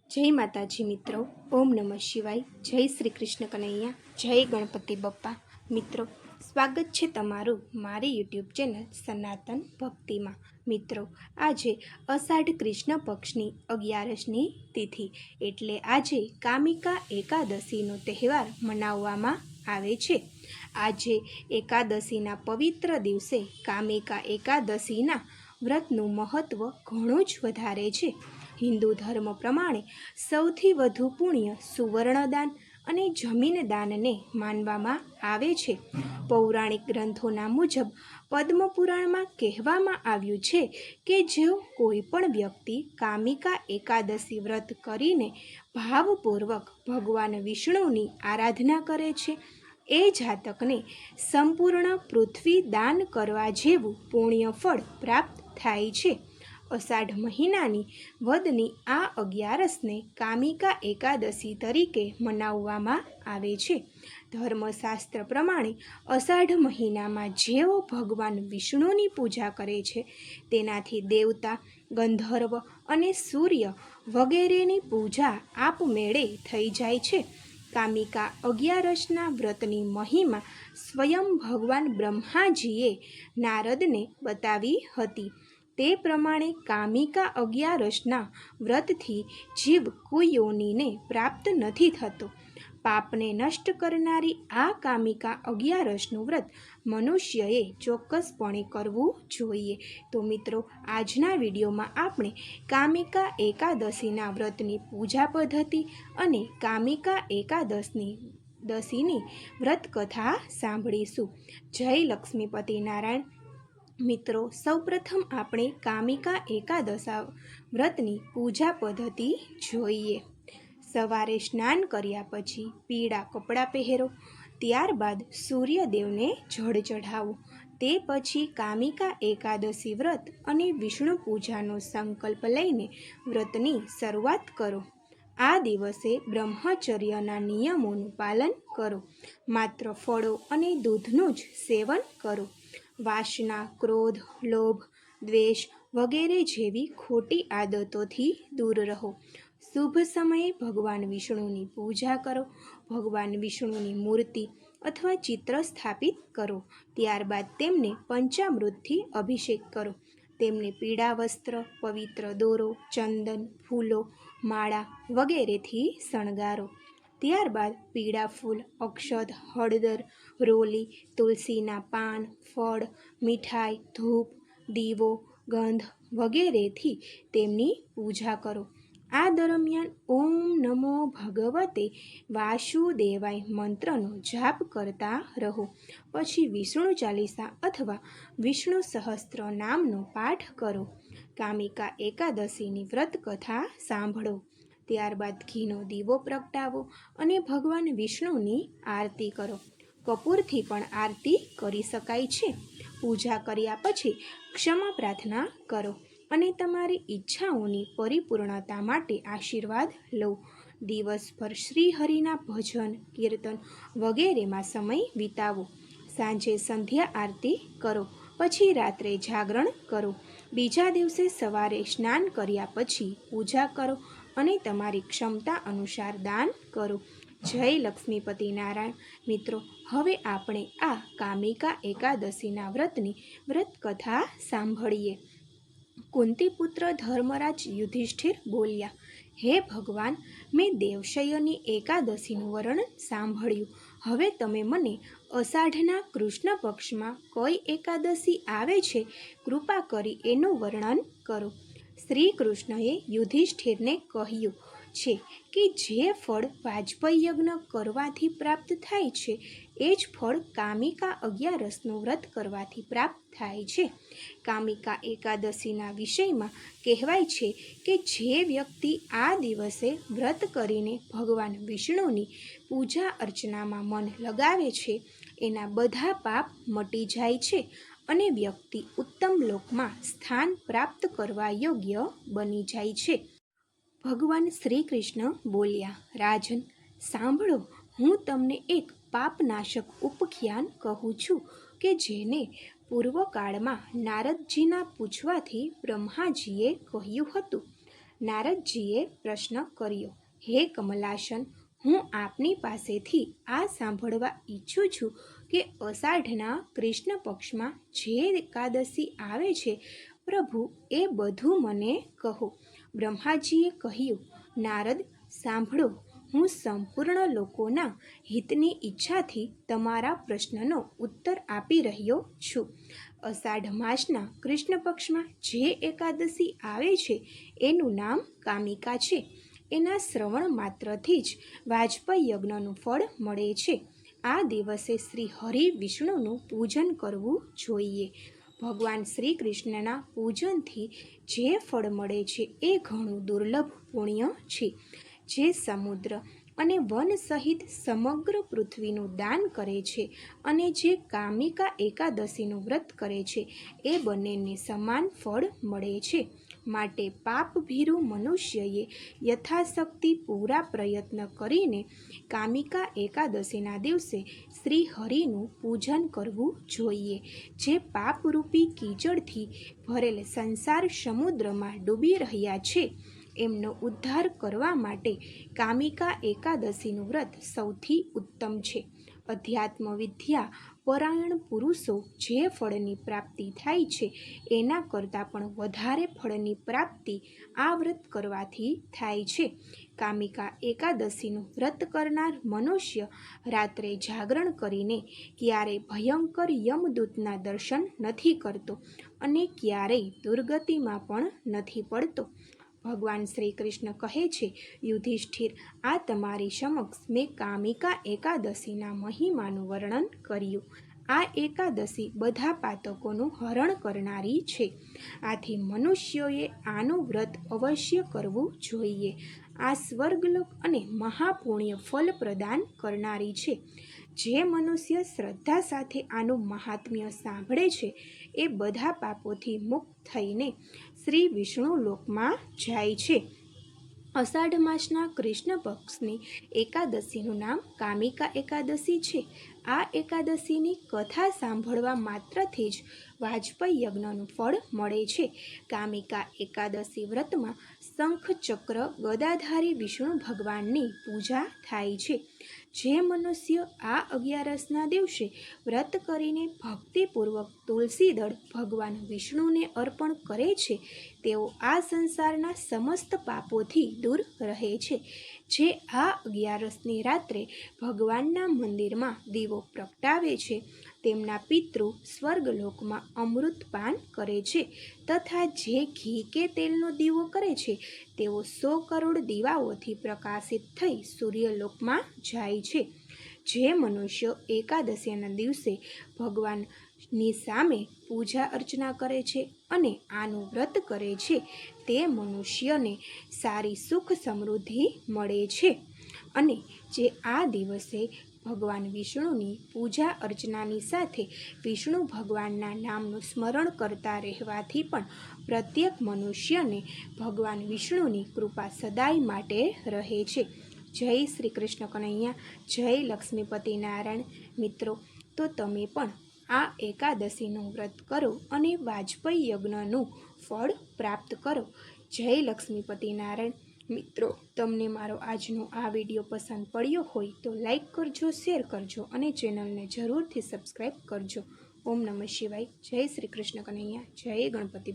जय माताजी मित्रों। ओम नमः शिवाय। जय श्री कृष्ण कन्हैया। जय गणपति बप्पा। मित्रों, स्वागत है तमारू मारी यूट्यूब चेनल सनातन भक्ति में। मित्रों, आजे अषाढ़ कृष्ण पक्षनी 11મી तिथि एटले आजे कामिका एकादशीनो तहेवार मनाववामां आवे छे। आजे एकादशीना पवित्र दिवसे कामिका एकादशीना व्रतનું महत्व ઘણું જ વધારે છે। हिंदू धर्म प्रमाणे सौथी वधु पुण्य सुवर्णदान અને જમીનદાનને માનવામાં આવે છે। પૌરાણિક ગ્રંથોના મુજબ પદ્મપુરાણમાં કહેવામાં આવ્યું છે કે જો કોઈ પણ વ્યક્તિ કામિકા એકાદશી વ્રત કરીને ભાવપૂર્વક ભગવાન વિષ્ણુની આરાધના કરે છે, એ જાતકને સંપૂર્ણ પૃથ્વી દાન કરવા જેવું પુણ્ય ફળ પ્રાપ્ત થાય છે। અષાઢ મહિનાની વદની આ 11સને કામિકા એકાદશી તરીકે મનાવવામાં આવે છે। ધર્મશાસ્ત્ર પ્રમાણે અષાઢ મહિનામાં જેઓ ભગવાન વિષ્ણુની પૂજા કરે છે તેનાથી દેવતા, ગંધર્વ અને સૂર્ય વગેરેની પૂજા આપમેળે થઈ જાય છે। કામિકા 11સના વ્રતની મહિમા સ્વયં ભગવાન બ્રહ્માજીએ નારદને બતાવી હતી। તે પ્રમાણે કામિકા 11સના વ્રતથી જીવ કોઈ યોનિને પ્રાપ્ત નથી થતો। પાપને નષ્ટ કરનારી આ કામિકા 11સનું વ્રત મનુષ્યએ ચોક્કસપણે કરવું જોઈએ। તો મિત્રો, આજના વિડીયોમાં આપણે કામિકા એકાદશીના વ્રતની પૂજા પદ્ધતિ અને કામિકા એકાદશીની વ્રત કથા સાંભળીશું। જય લક્ષ્મીપતિ નારાયણ। મિત્રો, સૌપ્રથમ આપણે કામિકા એકાદશા વ્રતની પૂજા પદ્ધતિ જોઈએ। સવારે સ્નાન કર્યા પછી પીળા કપડાં પહેરો, ત્યારબાદ સૂર્યદેવને જળ ચઢાવો। તે પછી કામિકા એકાદશી વ્રત અને વિષ્ણુ પૂજાનો સંકલ્પ લઈને વ્રતની શરૂઆત કરો। આ દિવસે બ્રહ્મચર્યના નિયમોનું પાલન કરો। માત્ર ફળો અને દૂધનું જ સેવન કરો। વાસના, ક્રોધ, લોભ, દ્વેષ વગેરે જેવી ખોટી આદતોથી દૂર રહો। શુભ સમયે ભગવાન વિષ્ણુની પૂજા કરો। ભગવાન વિષ્ણુની મૂર્તિ અથવા ચિત્ર સ્થાપિત કરો। ત્યારબાદ તેમને પંચામૃતથી અભિષેક કરો। તેમને પીળા વસ્ત્ર, પવિત્ર દોરો, ચંદન, ફૂલો, માળા વગેરેથી શણગારો। ત્યારબાદ પીળા ફૂલ, અક્ષત, હળદર, રોલી, તુલસીના પાન, ફળ, મીઠાઈ, ધૂપ, દીવો, ગંધ વગેરેથી તેમની પૂજા કરો। આ દરમિયાન ઓમ નમો ભગવતે વાસુદેવાય મંત્રનો જાપ કરતા રહો। પછી વિષ્ણુ ચાલીસા અથવા વિષ્ણુ સહસ્ત્ર નામનો પાઠ કરો। કામિકા એકાદશીની વ્રત કથા સાંભળો। ત્યારબાદ ઘીનો દીવો પ્રગટાવો અને ભગવાન વિષ્ણુની આરતી કરો। કપૂરથી પણ આરતી કરી શકાય છે। પૂજા કર્યા પછી ક્ષમા પ્રાર્થના કરો અને તમારી ઈચ્છાઓની પરિપૂર્ણતા માટે આશીર્વાદ લો। દિવસભર શ્રી હરિના ભજન, કીર્તન વગેરેમાં સમય વિતાવો। સાંજે સંધ્યા આરતી કરો, પછી રાત્રે જાગરણ કરો। બીજા દિવસે સવારે સ્નાન કર્યા પછી પૂજા કરો અને તમારી ક્ષમતા અનુસાર દાન કરો। જય લક્ષ્મીપતિ નારાયણ। મિત્રો, હવે આપણે આ કામિકા એકાદશીના વ્રતની વ્રત કથા સાંભળીએ। કુંતીપુત્ર ધર્મરાજ યુધિષ્ઠિર બોલ્યા, હે ભગવાન, મેં દેવશયની એકાદશીનું વર્ણન સાંભળ્યું। હવે તમે મને અષાઢના કૃષ્ણ પક્ષમાં કઈ એકાદશી આવે છે, કૃપા કરી એનું વર્ણન કરો। શ્રી કૃષ્ણએ યુધિષ્ઠિરને કહ્યું છે કે જે ફળ વાજપેયી યજ્ઞ કરવાથી પ્રાપ્ત થાય છે એ જ ફળ કામિકા 11સનું વ્રત કરવાથી પ્રાપ્ત થાય છે। કામિકા એકાદશીના વિષયમાં કહેવાય છે કે જે વ્યક્તિ આ દિવસે વ્રત કરીને ભગવાન વિષ્ણુની પૂજા અર્ચનામાં મન લગાવે છે એના બધા પાપ મટી જાય છે અને વ્યક્તિ ઉત્તમ લોકમાં સ્થાન પ્રાપ્ત કરવા યોગ્ય બની જાય છે। ભગવાન શ્રી કૃષ્ણ બોલ્યા, રાજન, સાંભળો, હું તમને એક પાપનાશક ઉપાખ્યાન કહું છું કે જેને પૂર્વકાળમાં નારદજીના પૂછવાથી બ્રહ્માજીએ કહ્યું હતું। નારદજીએ પ્રશ્ન કર્યો, હે કમલાસન, હું આપની પાસેથી આ સાંભળવા ઈચ્છું છું કે અષાઢના કૃષ્ણ પક્ષમાં જે એકાદશી આવે છે પ્રભુ, એ બધું મને કહો. બ્રહ્માજીએ કહ્યું, નારદ, સાંભળો, હું સંપૂર્ણ લોકોના હિતની ઈચ્છાથી તમારા પ્રશ્નનો ઉત્તર આપી રહ્યો છું. અષાઢ માસના કૃષ્ણ પક્ષમાં જે એકાદશી આવે છે એનું નામ કામિકા છે. એના શ્રવણ માત્રથી જ વાજપેયી યજ્ઞનું ફળ મળે છે. આ દિવસે શ્રી હરિ વિષ્ણુનું પૂજન કરવું જોઈએ. ભગવાન શ્રી કૃષ્ણના પૂજનથી જે ફળ મળે છે એ ઘણું દુર્લભ પુણ્ય છે. જે સમુદ્ર અને વન સહિત સમગ્ર પૃથ્વીનું દાન કરે છે અને જે કામિકા એકાદશીનું વ્રત કરે છે એ બંનેને સમાન ફળ મળે છે. માટે પાપભીરુ મનુષ્યએ યથાશક્તિ પૂરા પ્રયત્ન કરીને કામિકા એકાદશીના દિવસે શ્રી હરિનું પૂજન કરવું જોઈએ. જે પાપરૂપી કીચડથી ભરેલ સંસાર સમુદ્રમાં ડૂબી રહ્યા છે એમનો ઉદ્ધાર કરવા માટે કામિકા એકાદશીનું વ્રત સૌથી ઉત્તમ છે. અધ્યાત્મ વિદ્યા પરાયણ પુરુષો જે ફળની પ્રાપ્તિ થાય છે એના કરતાં પણ વધારે ફળની પ્રાપ્તિ આ વ્રત કરવાથી થાય છે. કામિકા એકાદશીનું વ્રત કરનાર મનુષ્ય રાત્રે જાગરણ કરીને ક્યારેય ભયંકર યમદૂતના દર્શન નથી કરતો અને ક્યારેય દુર્ગતિમાં પણ નથી પડતો. ભગવાન શ્રી કૃષ્ણ કહે છે, યુધિષ્ઠિર, આ તમારી સમક્ષ મેં કામિકા એકાદશીના મહિમાનું વર્ણન કર્યું. આ એકાદશી બધા પાતકોનું હરણ કરનારી છે. આથી મનુષ્યોએ આનું વ્રત અવશ્ય કરવું જોઈએ. આ સ્વર્ગલોક અને મહાપુણ્ય ફલ પ્રદાન કરનારી છે. જે મનુષ્ય શ્રદ્ધા સાથે આનું મહાત્મ્ય સાંભળે છે એ બધા પાપોથી મુક્ત થઈને શ્રી વિષ્ણુ લોકમાં જાય છે. અષાઢ માસના કૃષ્ણ પક્ષની એકાદશીનું નામ કામિકા એકાદશી છે. આ એકાદશીની કથા સાંભળવા માત્રથી જ વાજપેયી યજ્ઞનું ફળ મળે છે. કામિકા એકાદશી વ્રતમાં શંખ ચક્ર ગદાધારી વિષ્ણુ ભગવાનની પૂજા થાય છે. જે મનુષ્ય આ 11ના દિવસે વ્રત કરીને ભક્તિપૂર્વક તુલસીદળ ભગવાન વિષ્ણુને અર્પણ કરે છે તેઓ આ સંસારના સમસ્ત પાપોથી દૂર રહે છે. જે આ 11ની રાત્રે ભગવાનના મંદિરમાં દીવો પ્રગટાવે છે તેમના પિતૃ સ્વર્ગલોકમાં અમૃતપાન કરે છે તથા જે ઘી કે તેલનો દીવો કરે છે તેઓ 100 કરોડ દીવાઓથી પ્રકાશિત થઈ સૂર્યલોકમાં જાય છે. જે મનુષ્યો એકાદશીના દિવસે ભગવાનની સામે પૂજા અર્ચના કરે છે અને આનું વ્રત કરે છે તે મનુષ્યને સારી સુખ સમૃદ્ધિ મળે છે. અને જે આ દિવસે ભગવાન વિષ્ણુની પૂજા અર્ચનાની સાથે વિષ્ણુ ભગવાનના નામનું સ્મરણ કરતા રહેવાથી પણ પ્રત્યેક મનુષ્યને ભગવાન વિષ્ણુની કૃપા સદાય માટે રહે છે. જય શ્રી કૃષ્ણ કનૈયા, જય લક્ષ્મીપતિ નારાયણ. મિત્રો, તો તમે પણ આ એકાદશીનું વ્રત કરો અને વાજપેયી યજ્ઞનું ફળ પ્રાપ્ત કરો. જય લક્ષ્મીપતિ નારાયણ. મિત્રો, તમને મારો આજનો આ વિડીયો પસંદ પડ્યો હોય તો લાઈક કરજો, શેર કરજો અને ચેનલને જરૂરથી સબસ્ક્રાઈબ કરજો. ઓમ નમઃ શિવાય. જય શ્રી કૃષ્ણ કનૈયા, જય ગણપતિ.